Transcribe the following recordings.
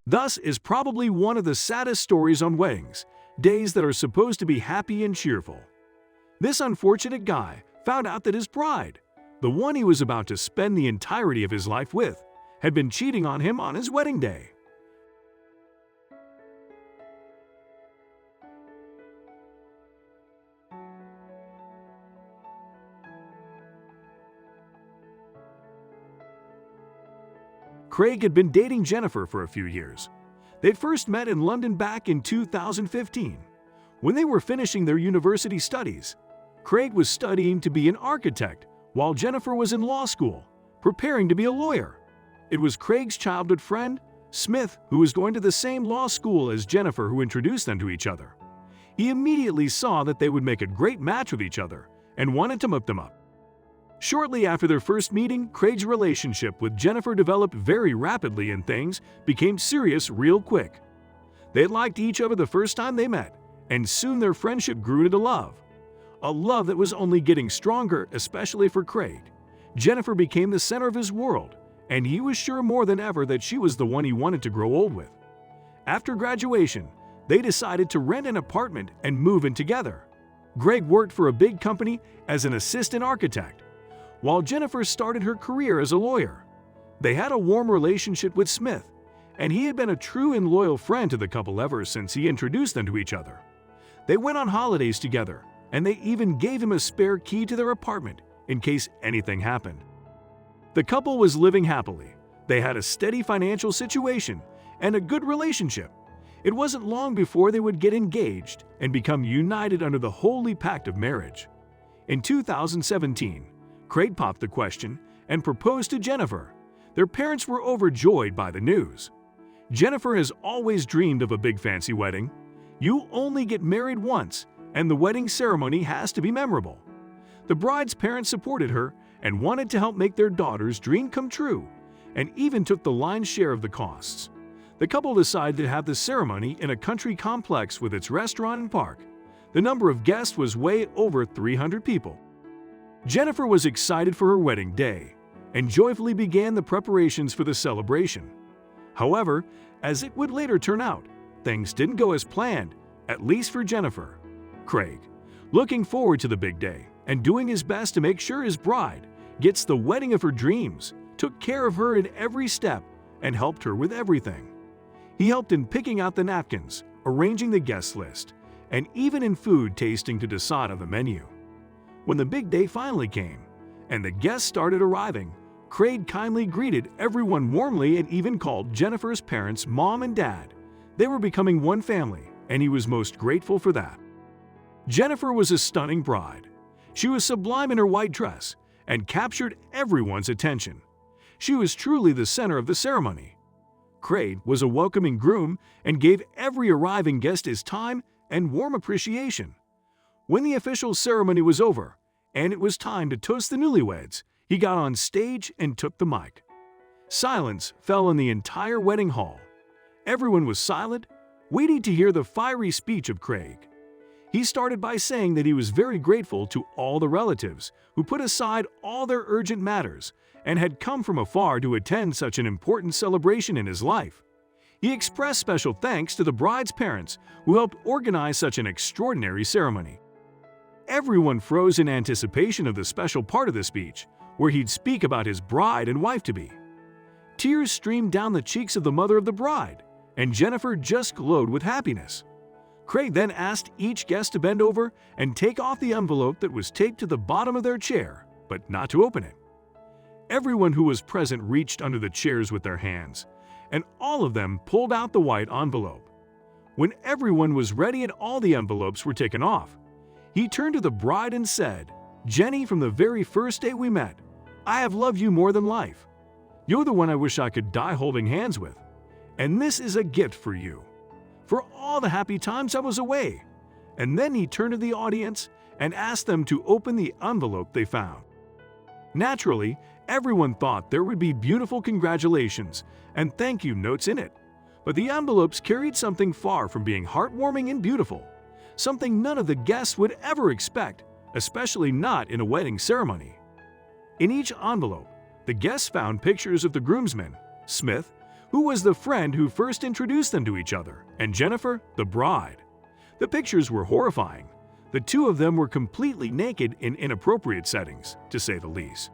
Thus is probably one of the saddest stories on weddings, days that are supposed to be happy and cheerful. This unfortunate guy found out that his bride, the one he was about to spend the entirety of his life with, had been cheating on him on his wedding day. Craig had been dating Jennifer for a few years. They'd first met in London back in 2015. When they were finishing their university studies, Craig was studying to be an architect, while Jennifer was in law school, preparing to be a lawyer. It was Craig's childhood friend, Smith, who was going to the same law school as Jennifer, who introduced them to each other. He immediately saw that they would make a great match with each other and wanted to hook them up. Shortly after their first meeting, Craig's relationship with Jennifer developed very rapidly and things became serious real quick. They liked each other the first time they met, and soon their friendship grew into love. A love that was only getting stronger, especially for Craig. Jennifer became the center of his world, and he was sure more than ever that she was the one he wanted to grow old with. After graduation, they decided to rent an apartment and move in together. Craig worked for a big company as an assistant architect, while Jennifer started her career as a lawyer. They had a warm relationship with Smith, and he had been a true and loyal friend to the couple ever since he introduced them to each other. They went on holidays together, and they even gave him a spare key to their apartment in case anything happened. The couple was living happily. They had a steady financial situation and a good relationship. It wasn't long before they would get engaged and become united under the holy pact of marriage. In 2017, Craig popped the question and proposed to Jennifer. Their parents were overjoyed by the news. Jennifer has always dreamed of a big fancy wedding. You only get married once, and the wedding ceremony has to be memorable. The bride's parents supported her and wanted to help make their daughter's dream come true, and even took the lion's share of the costs. The couple decided to have the ceremony in a country complex with its restaurant and park. The number of guests was way over 300 people. Jennifer was excited for her wedding day and joyfully began the preparations for the celebration. However, as it would later turn out, things didn't go as planned, at least for Jennifer. Craig, looking forward to the big day and doing his best to make sure his bride gets the wedding of her dreams, took care of her in every step and helped her with everything. He helped in picking out the napkins, arranging the guest list, and even in food tasting to decide on the menu. When the big day finally came and the guests started arriving, Craig kindly greeted everyone warmly and even called Jennifer's parents mom and dad. They were becoming one family, and he was most grateful for that. Jennifer was a stunning bride. She was sublime in her white dress and captured everyone's attention. She was truly the center of the ceremony. Craig was a welcoming groom and gave every arriving guest his time and warm appreciation. When the official ceremony was over and it was time to toast the newlyweds, he got on stage and took the mic. Silence fell on the entire wedding hall. Everyone was silent, waiting to hear the fiery speech of Craig. He started by saying that he was very grateful to all the relatives who put aside all their urgent matters and had come from afar to attend such an important celebration in his life. He expressed special thanks to the bride's parents who helped organize such an extraordinary ceremony. Everyone froze in anticipation of the special part of the speech, where he'd speak about his bride and wife-to-be. Tears streamed down the cheeks of the mother of the bride, and Jennifer just glowed with happiness. Craig then asked each guest to bend over and take off the envelope that was taped to the bottom of their chair, but not to open it. Everyone who was present reached under the chairs with their hands, and all of them pulled out the white envelope. When everyone was ready and all the envelopes were taken off, he turned to the bride and said, "Jenny, from the very first day we met, I have loved you more than life. You're the one I wish I could die holding hands with, and this is a gift for you, for all the happy times I was away." And then he turned to the audience and asked them to open the envelope they found. Naturally, everyone thought there would be beautiful congratulations and thank you notes in it, but the envelopes carried something far from being heartwarming and beautiful, something none of the guests would ever expect, especially not in a wedding ceremony. In each envelope, the guests found pictures of the groomsmen, Smith, who was the friend who first introduced them to each other, and Jennifer, the bride. The pictures were horrifying. The two of them were completely naked in inappropriate settings, to say the least.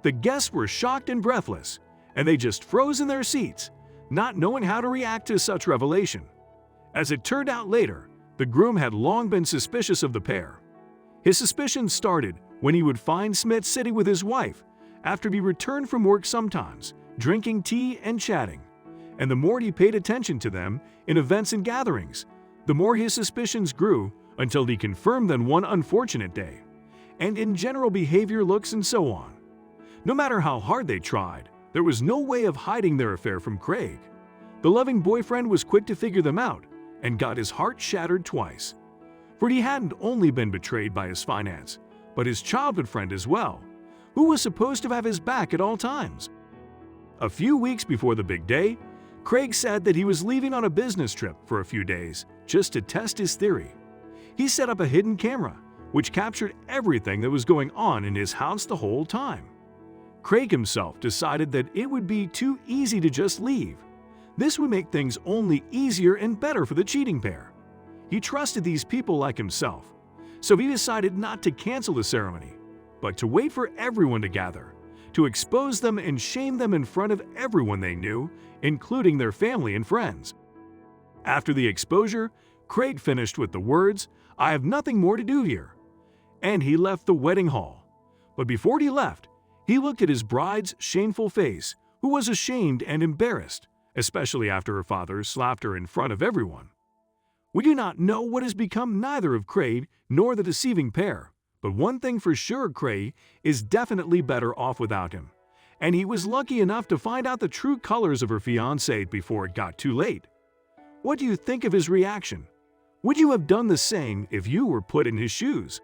The guests were shocked and breathless, and they just froze in their seats, not knowing how to react to such revelation. As it turned out later, the groom had long been suspicious of the pair. His suspicions started when he would find Smith sitting with his wife after he returned from work sometimes, drinking tea and chatting. And the more he paid attention to them in events and gatherings, the more his suspicions grew until he confirmed them one unfortunate day, and in general behavior, looks, and so on. No matter how hard they tried, there was no way of hiding their affair from Craig. The loving boyfriend was quick to figure them out and got his heart shattered twice. For he hadn't only been betrayed by his finance, but his childhood friend as well, who was supposed to have his back at all times. A few weeks before the big day, Craig said that he was leaving on a business trip for a few days just to test his theory. He set up a hidden camera, which captured everything that was going on in his house the whole time. Craig himself decided that it would be too easy to just leave. This would make things only easier and better for the cheating pair. He trusted these people like himself, so he decided not to cancel the ceremony, but to wait for everyone to gather, to expose them and shame them in front of everyone they knew, including their family and friends. After the exposure, Craig finished with the words, "I have nothing more to do here," and he left the wedding hall. But before he left, he looked at his bride's shameful face, who was ashamed and embarrassed, especially after her father slapped her in front of everyone. We do not know what has become neither of Craig nor the deceiving pair, but one thing for sure, Craig is definitely better off without him, and he was lucky enough to find out the true colors of her fiancé before it got too late. What do you think of his reaction? Would you have done the same if you were put in his shoes?